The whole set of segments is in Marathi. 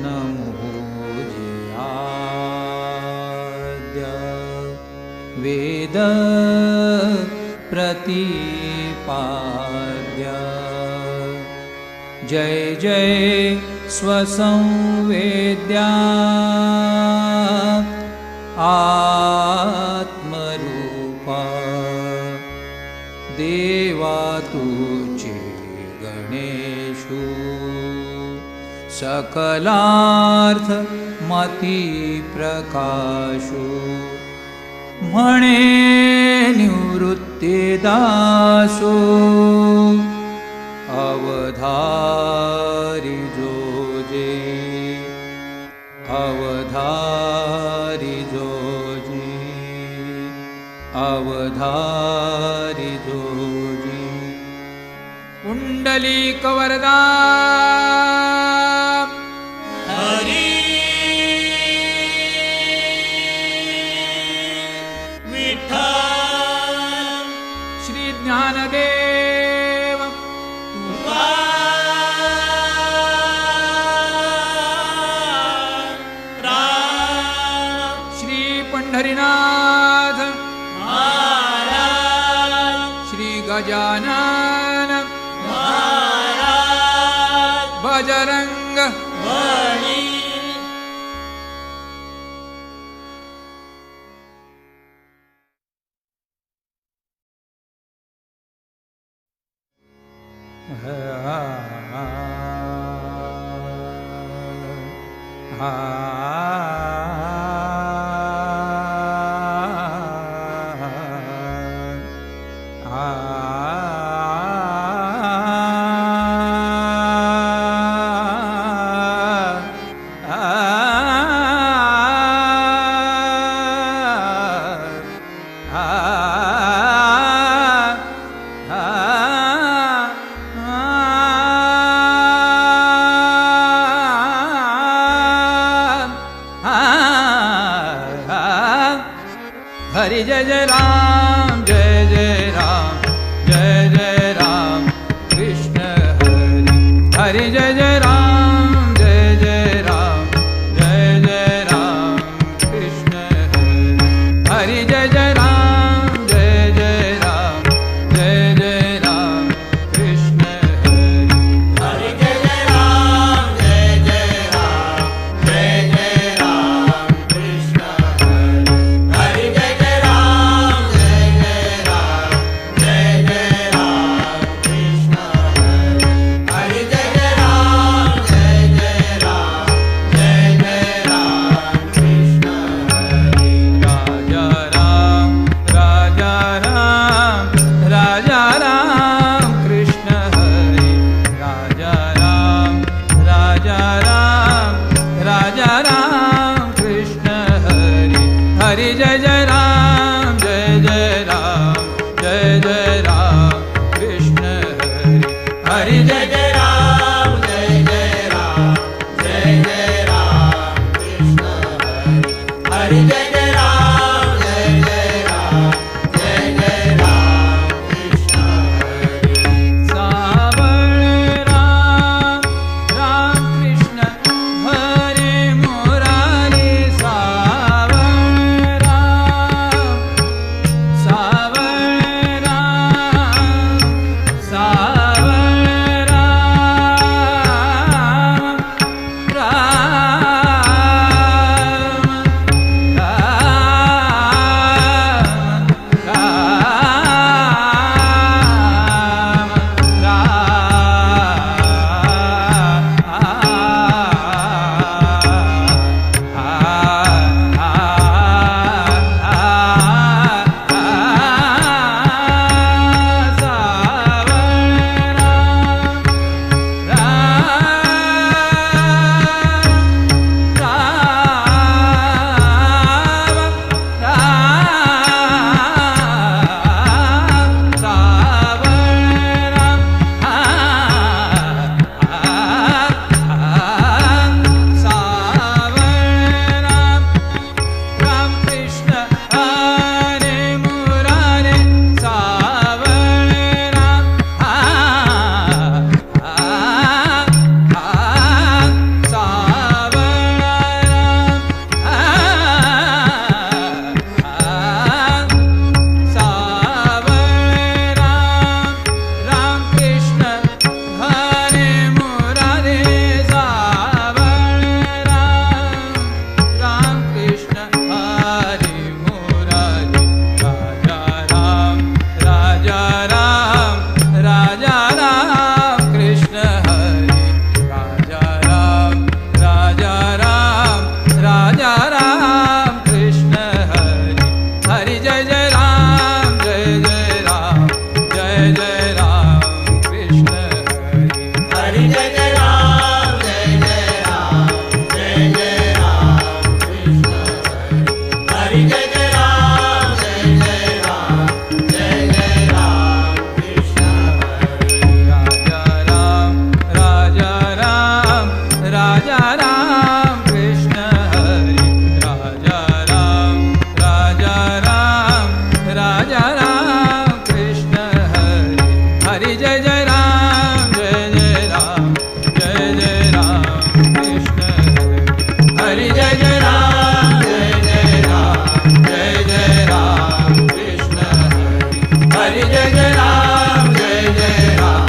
नमो जियाद्य वेद प्रतिपाद्य जय जय स्वसंवेद्या आत्मरूपा देवा तुझे गणेशु सकलार्थ मती प्रकाशु म्हणे निवृत्तिदासो अवधारी जोजे अवधारी जोजे अवधारी जोजे कुंडलिक वरदा हरी विठ्ठल श्री ज्ञानदेव तुकाराम श्री पंढरीनाथ महाराज श्री गजानन महाराज बजरंग बली हरि जय जय राम जय जय राम जय जय राम कृष्ण हरि हरि जय जय राम जय जय राम जय जय राम कृष्ण हरि हरि जय जय राम जय जय राम जय जय राम कृष्ण हरि हरि जय जय राम जय जय राम जय जय राम कृष्ण हरि हरि जय जय राम जय जय राम जय जय राम कृष्ण हरि हरि जय जय राम जय जय राम जय जय राम कृष्ण हरि राजा राम राजा राम राजा राम कृष्ण हरि राजा राम राजा राम राजा राम कृष्ण हरि हरि जय जय राम जय जय राम जय जय राम कृष्ण हरि हरि जय जय राम जय जय राम जय जय राम कृष्ण हरि हरि जय जय राम जय जय राम जय जय राम कृष्ण हरि सावळ राम राम कृष्ण हरे मुरारी सावळ राम सावळ राम सावळ राम हरि जय जय राम जय जय राम जय जय राम कृष्ण हरि जय जय राम जय जय राम जय जय राम कृष्ण राजा राम राजा राम राजा राम कृष्ण हरि राजा राम राजा राम राजा राम कृष्ण हरि हरि जय जय राम जय जय राम जय जय राम कृष्ण हरि जय जय राम जय जय राम जय जय राम कृष्ण हरि जय जय राम जय जय राम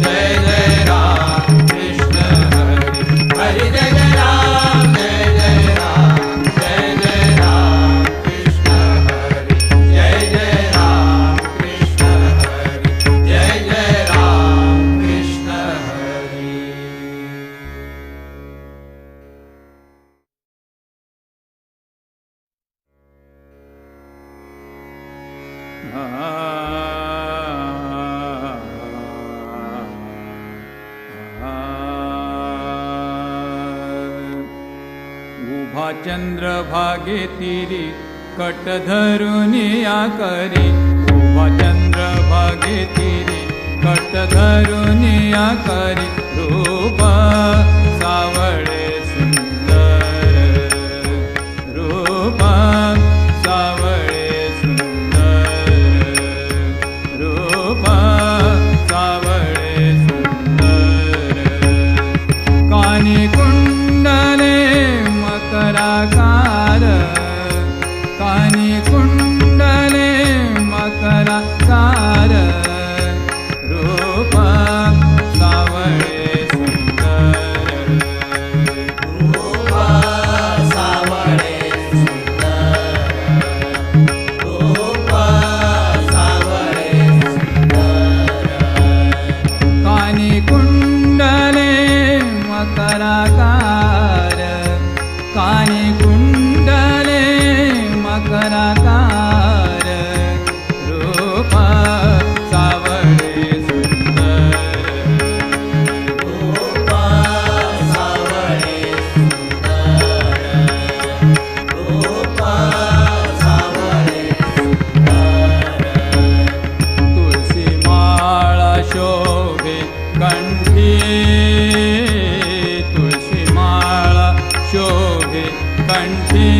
जय जय राम कृष्ण हरि जय जय राम जय जय राम जय जय राम कृष्ण हरि जय जय राम कृष्ण हरि जय जय राम कृष्ण हरि उभा चंद्रभागे तीरी कट धरुनिया करी उभा चंद्रभागे तीरी कट धरुनिया करी रूप सावळे सुंदर रूप सावळे सुंदर रूप सावळे सुंदर कानी कुंडले मकराकार कानी कुंडले मकराकार रूप सावळे सुंदर रूप सावळे सुंदर रूप सावळे सुंदर कानी कुंडले मकराकार कानी कुंडले मकराकार रूप सावळे सुंदर रूप सावळे सुंदर रूप सावळे सुंदर तुळशी माळा शोभे कंठी तुळशी माळा शोभे कंठी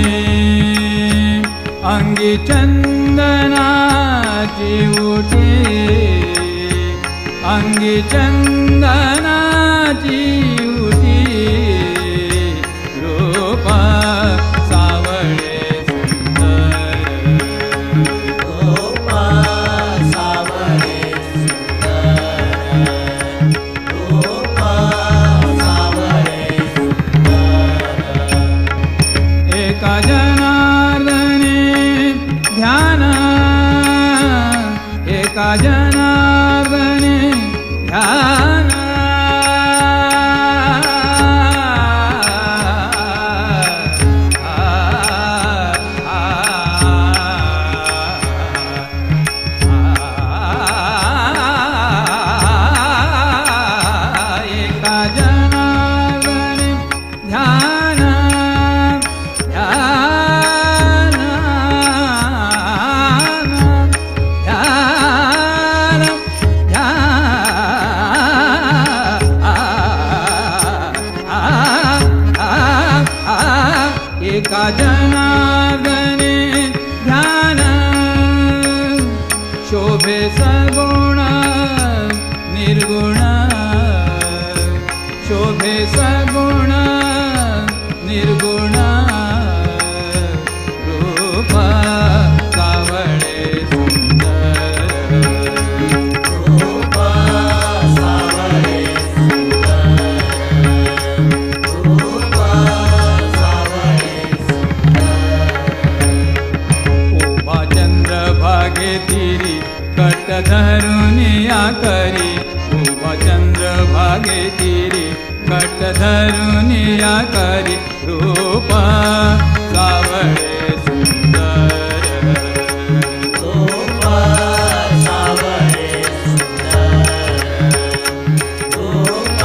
अंगी चंदनाची उठी अंगी चंदनाची उठी रूप सावळे सुंदर रूप सावळे सुंदर रूप सावळे सुंदर एका जनार्दने ध्यान एका जनार्दने ध्यान एका जनार्दने ध्यान ध्यान ध्यान ध्यान एका जनार्दने ध्यान शोभे सगुण निर्गुण शोभे सगुण निर्गुण रूप सावळे सुंदर रूप सावळे सुंदर रूप सावळे सुंदर उभा चंद्रभागे तीरी कट धरुनिया करी उभा चंद्रभागे तीरी कट धरुनिया करी रूप सावळे सुंदर रूप सावळे सुंदर रूप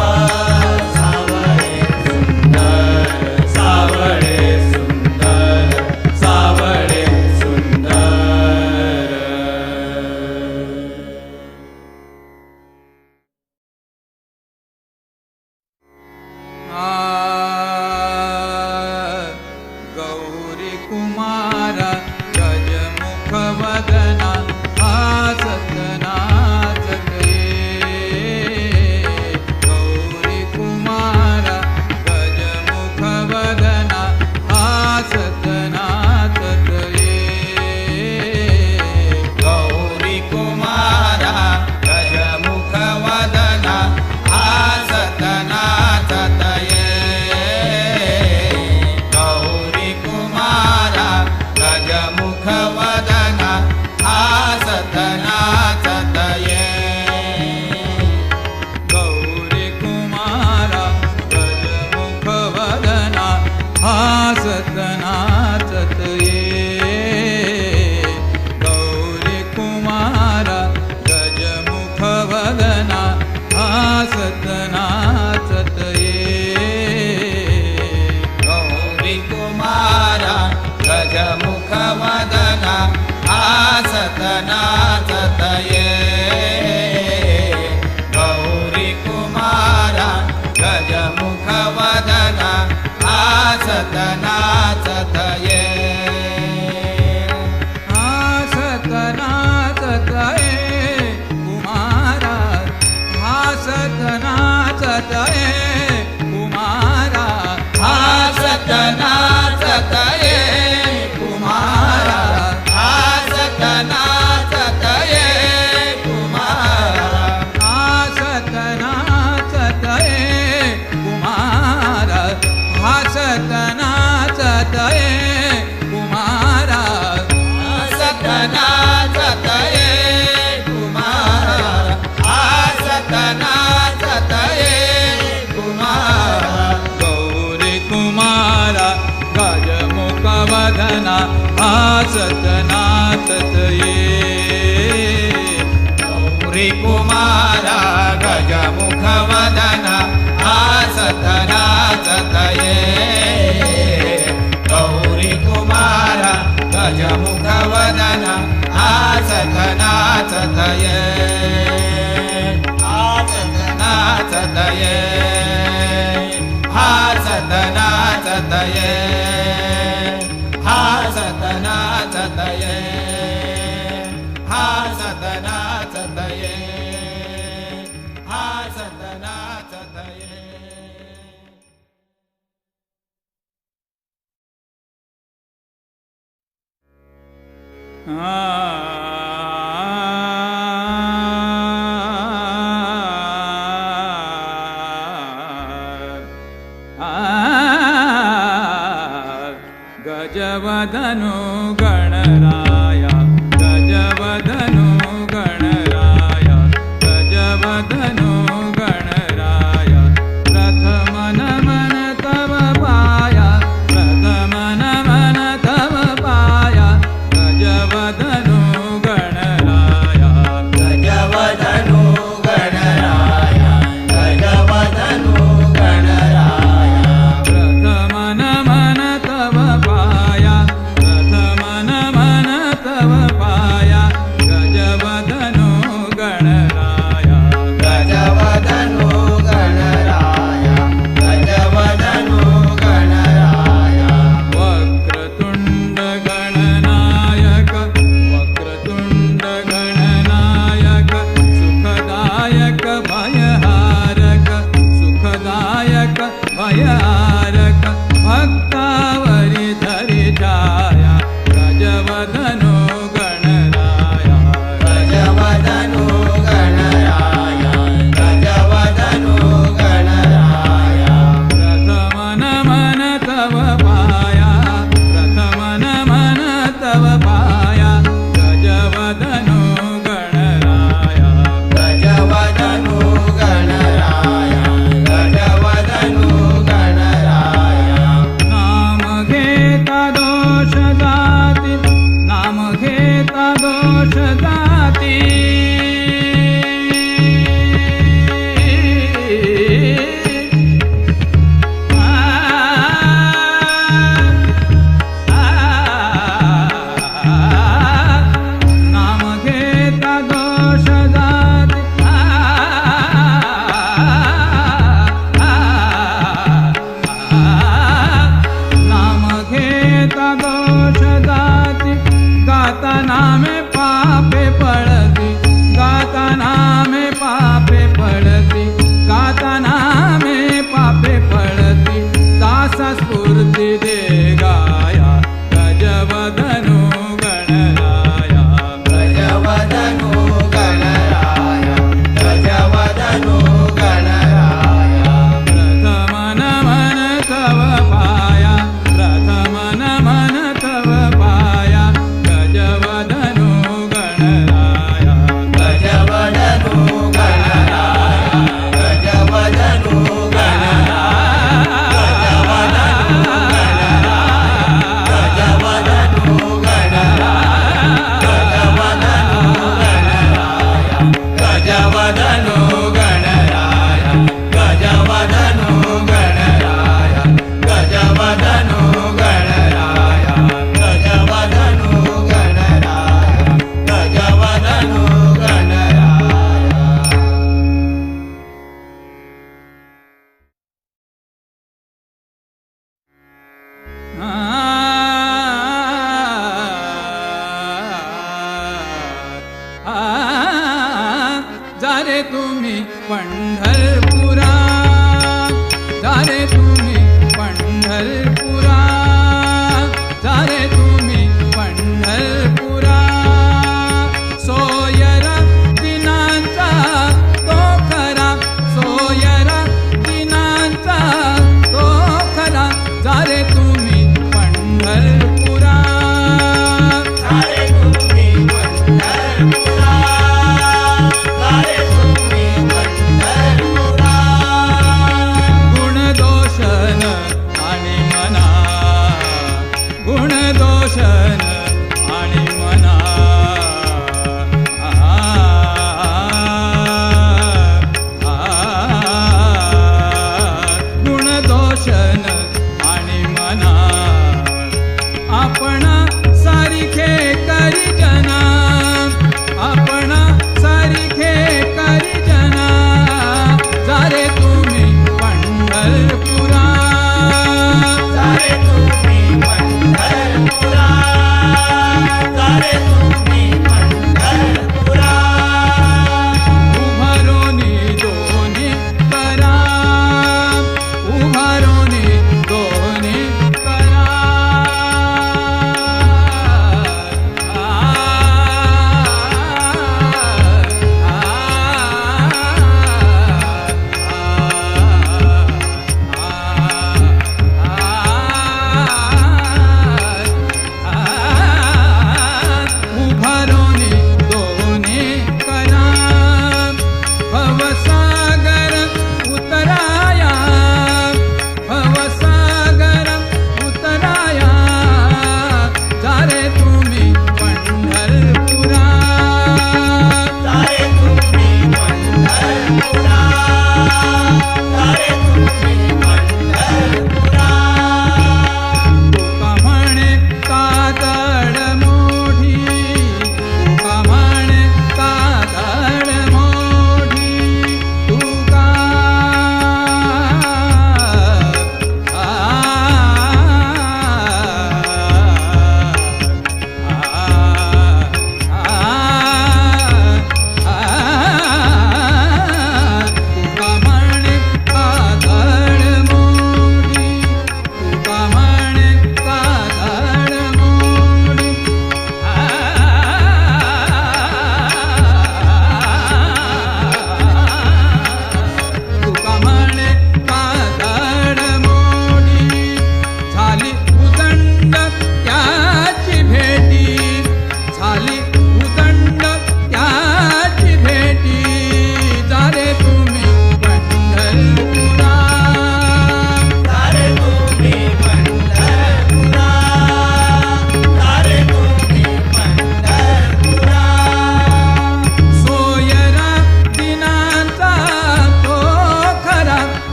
हासत नाचत ये गौरी कुमारा गजमुख वदना हासत नाचत ये गौरी कुमारा गजमुख वदना हासत नाचत ये गौरी कुमारा गजमुख वदना हासत नाचत ये हासत नाचत ये कुमारा हासत नाचत ये कुमारा हासत नाचत ये कुमारा हासत नाचत ये कुमारा हासत नाचत ये कुमारा हासत नाचत ये कुमारा हासत नाचत ये कुमारा हासत नाचत ये कुमारा गौरी कुमारा गजमुख वदना हासत नाचत ये गौरी कुमारा गजमुख वदना हासत नाचत ये गौरी कुमारा गजमुख वदना हासत नाचत ये हासत नाचत ये हासत नाचत ये हासत नाचत ये हासत नाचत ये हासत नाचत ये गजवदनु गणराया गजवदनु गणराया गजवदनु गणराया प्रथम नमन तव पाया प्रथम नमन तव पाया गजवदनु गणराया गजवदनु गणराया गजवदनु गणराया प्रथम नमन तव पाया प्रथम नमन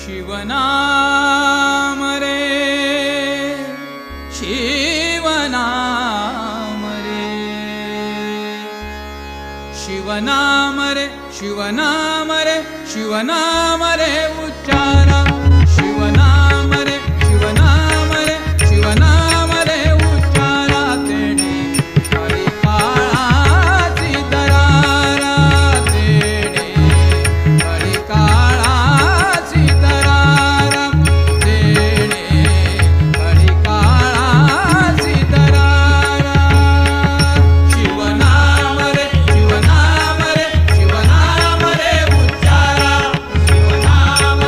शिवनाम रे शिवनाम रे शिवनाम रे शिवनाम रे शिवनाम रे उच्चारा शिवनाम रे शिवनाम रे शिवनाम रे उच्चारा तेणे हरी काळाची दरारा तेणे हरी काळाची दरारा तेणे हरी काळाची दरारा शिवनाम रे शिवनाम रे शिवनाम रे उच्चारा शिवनाम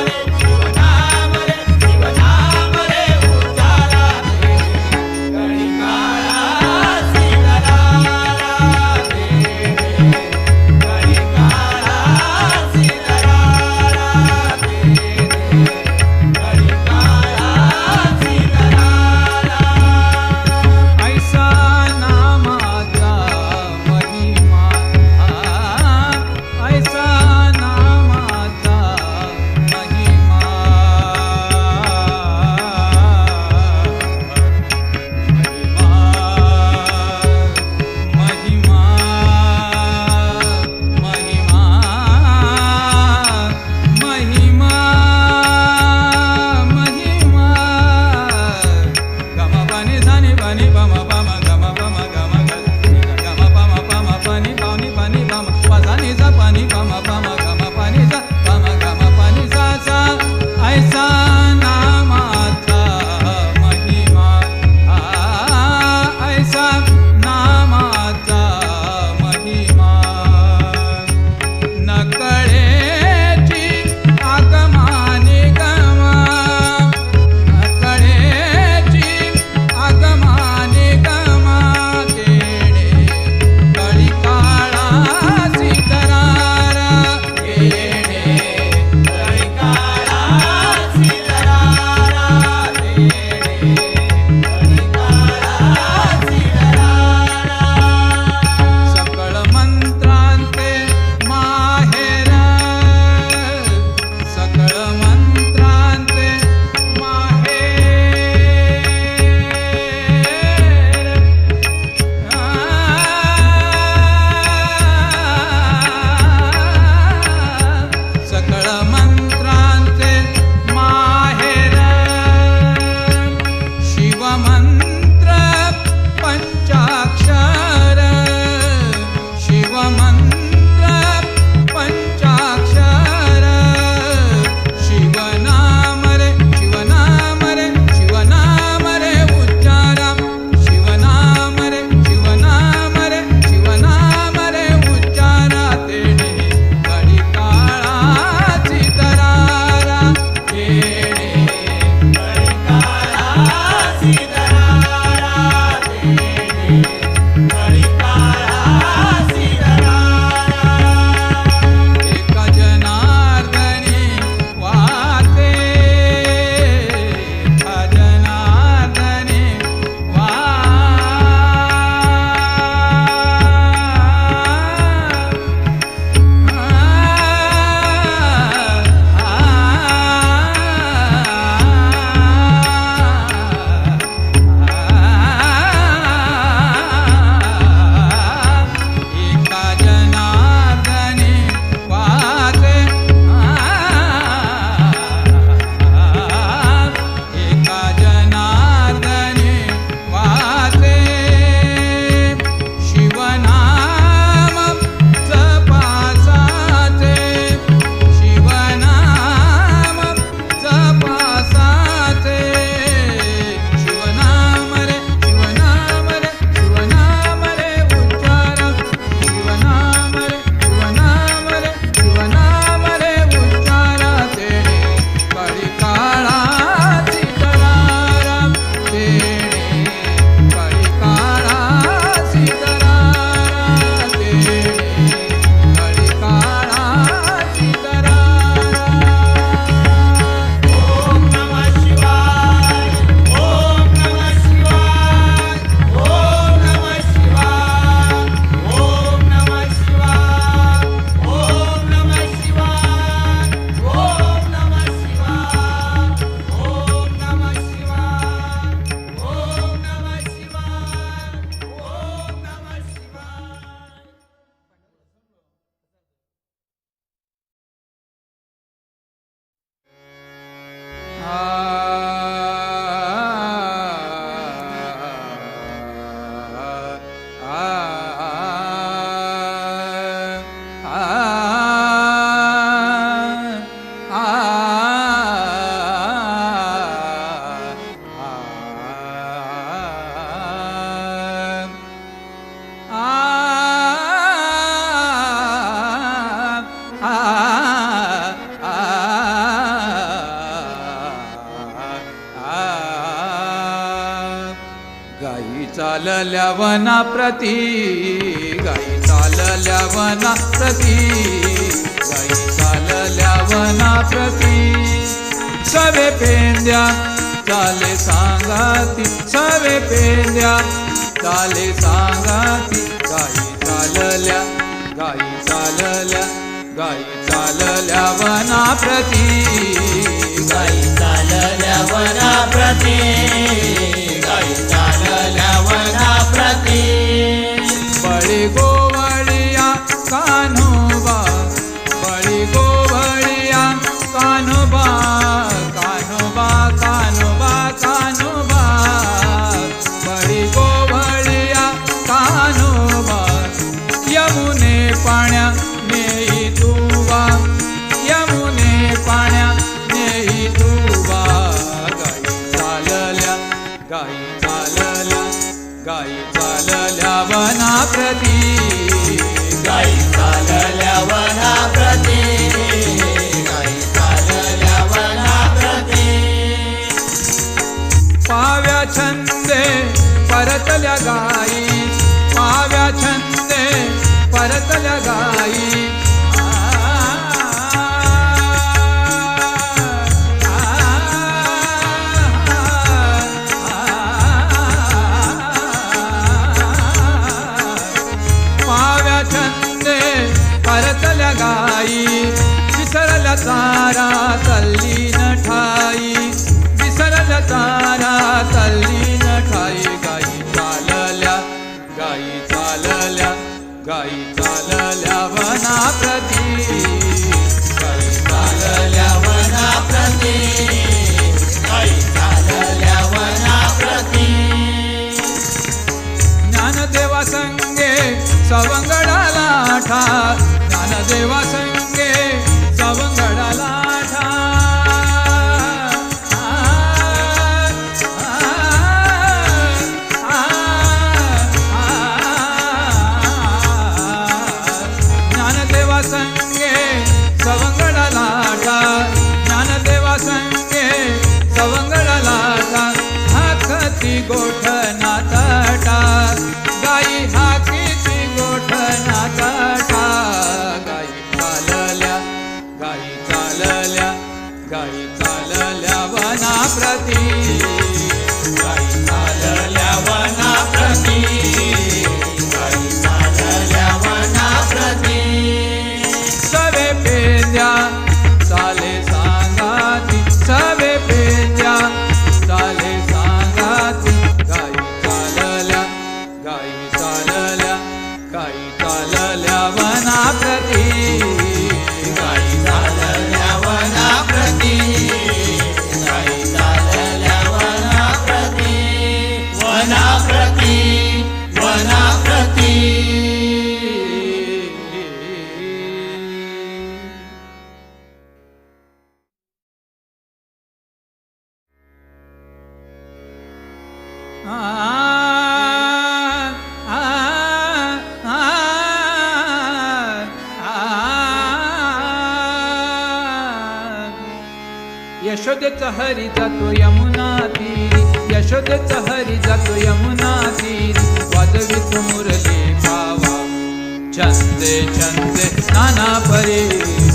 गाई चालल्या वनाप्रती, गाई चालल्या वनाप्रती, गाई चालल्या वनाप्रती, सवे पेंद्या चाले सांगाती, सवे पेंद्या चाले सांगाती, गाई चालल्या, गाई चालल्या, गाई चालल्या वनाप्रती, गाई चालल्या वनाप्रती, गाई चालल्या वनाप्रती, बळी गोवळिया कान्होबा, बळी गोवळिया कान्होबा, कान्होबा, कान्होबा, कान्होबा, बळी गोवळिया कान्होबा, यमुने पाण्या नेई तुवा, यमुने पाण्या नेई तुवा, गाई चालल्या, गाई चालल्या, गाई चालल्या वनाप्रती, गाई चालल्या वनाप्रती, गाई चालल्या वनाप्रती, पाव्या छंदे परतल्या गाई, पाव्या छंदे परतल्या गाई, पाव्या छंदे परतल्या गाई, विसरल्या चारा तल्लीन ठाई, विसरल्या चारा तल्लीन ठाई, गाई चालल्या, गाई चालल्या, गाई चालल्या वनाप्रती, गाई चालल्या वनाप्रती, गाई चालल्या वनाप्रती, ज्ञानदेवा संगे सवंगडाला ठा, ज्ञानदेवा संगे सवंगडाला ठा, ज्ञानदेवा संगे सवंगडाला ठा, ज्ञानदेवा संगे सवंगडाला ठा, हाकती गोठना तटा, गाई हाकीती गोठना तटा, गाई चालल्या, गाई चालल्या, गाई चालल्या वनाप्रती, गाई चालल्या वनाप्रती, गाई चालल्या वनाप्रती, सवे पेंद्या चाले सांगाती, सवे पेंद्या चाले सांगाती, गाई चालल्या, गाई चालल्या, गाई चालल्या वनाप्रती, गाई चालल्या वनाप्रती, गाई चालल्या वनाप्रती, वनाप्रती, वनाप्रती, यशोदेचा हरी जातो यमुना तीरी, यशोदेचा हरी जातो यमुना तीरी, वाजवित मुरली भावा, छंदे छंदे नाना परे,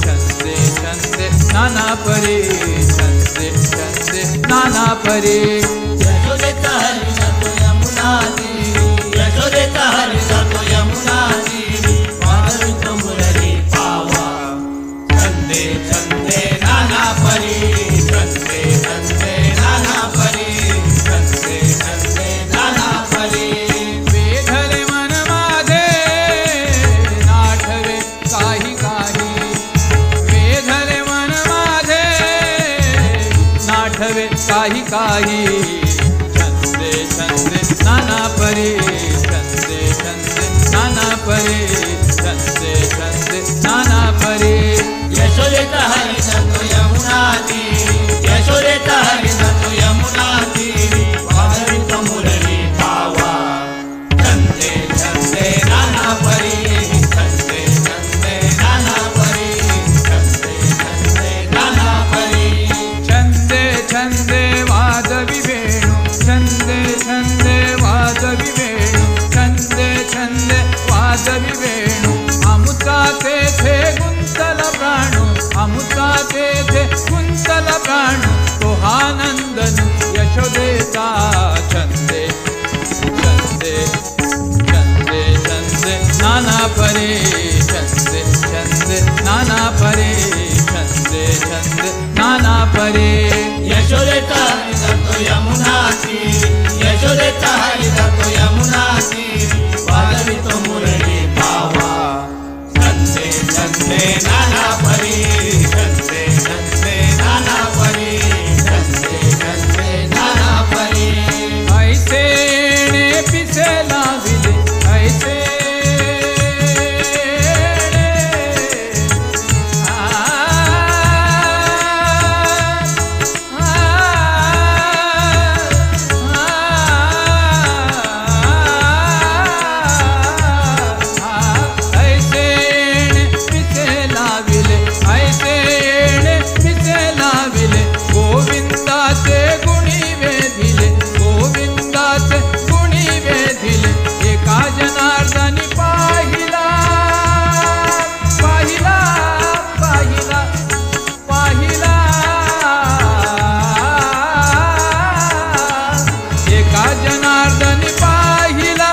छंदे छंदे नाना परे, छंदे छंदे नाना परे, यशोदेचा हरी जातो यमुना तीरी, यशोदेचा हरी जातो यमुना तीरी, वाजवित मुरली भावा, छंदे छंदे नाना परी, छंदे छंदे नाना परी, छंदे छंदे नाना परी, वेधले मन माझे नाठवे काही काही, वेधले मन माझे नाठवे काही काही, छंदे छंदे नाना परी, छंदे छंदे परे छंदे छंदे नाना परे यशोदेत हरी जातो यमुना तीरी यशोदेत हरी जातो यमुना तीरी वाजवितो मुरली पावा छंदे छंदे नाना परी छंदे छंदे नाना परी छंदे छंदे नाना परी छंदे छंदे वाजवी वेणू छंदे छंदे वाजवी वेणू छंदे छंदे वाजवी वेणू अमुता तेथे गुंतल प्राणू अमुता तेथे गुंतल प्राणू तो हा नंदन यशोदेचा छंदे छंदे छंदे छंदे नाना परे छंदे छंदे नाना परे छंदे छंदे नाना परे यशोदेत हरी जातो यमुना तीरी यशोदेत हरी जातो यमुना तीरी वाजवितो मुरली पावा छंदे छंदे नाना परी छंदे छंदे नाना परी छंदे छंदे नाना परी ऐसे ने पिसे लाविले ऐसे गोविंदाचे गुणी वेधिले गोविंदाचे गुणी वेधिले एका जनार्दनी पाहिला पाहिला पाहिला पाहिला एका जनार्दनी पाहिला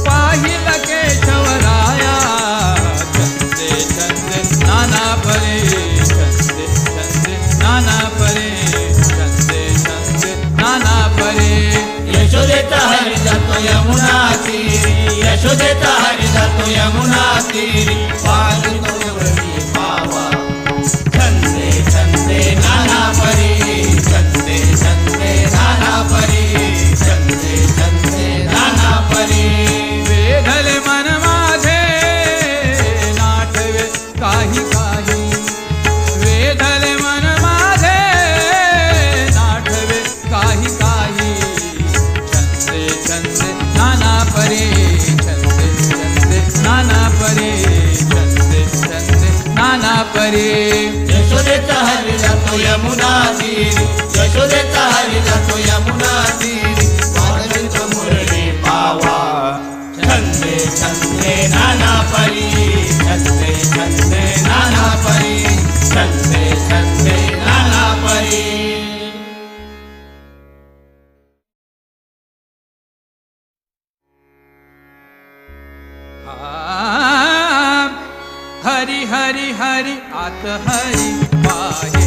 पाहिला केशवराया छंदे छंदे नाना परे छंदे छंदे नाना परे छंदे छंदे नाना परे यशोदेत हरी जातो यमुना तीरी यशोदेत हरी जातो यमुना तीरी वाजवितो मुरली पावा छंदे छंदे नाना परी छंदे छंदे नाना परी छंदे छंदे नाना परी वेधले मन माझे नाटवे काही काही वेधले मन माझे नाटवे काही काही छंदे छंदे नाना परे छंदे छंदे नाना परे छंदे छंदे नाना परे यशोदेत हरी जातो यमुना तीरी यशोदेत हरी जातो यमुना तीरी वाजवितो मुरली पावा छंदे छंदे नाना परी छंदे छंदे नाना परी छंदे छंदे नाना परी हरी हरी हरी आत हरी पाहे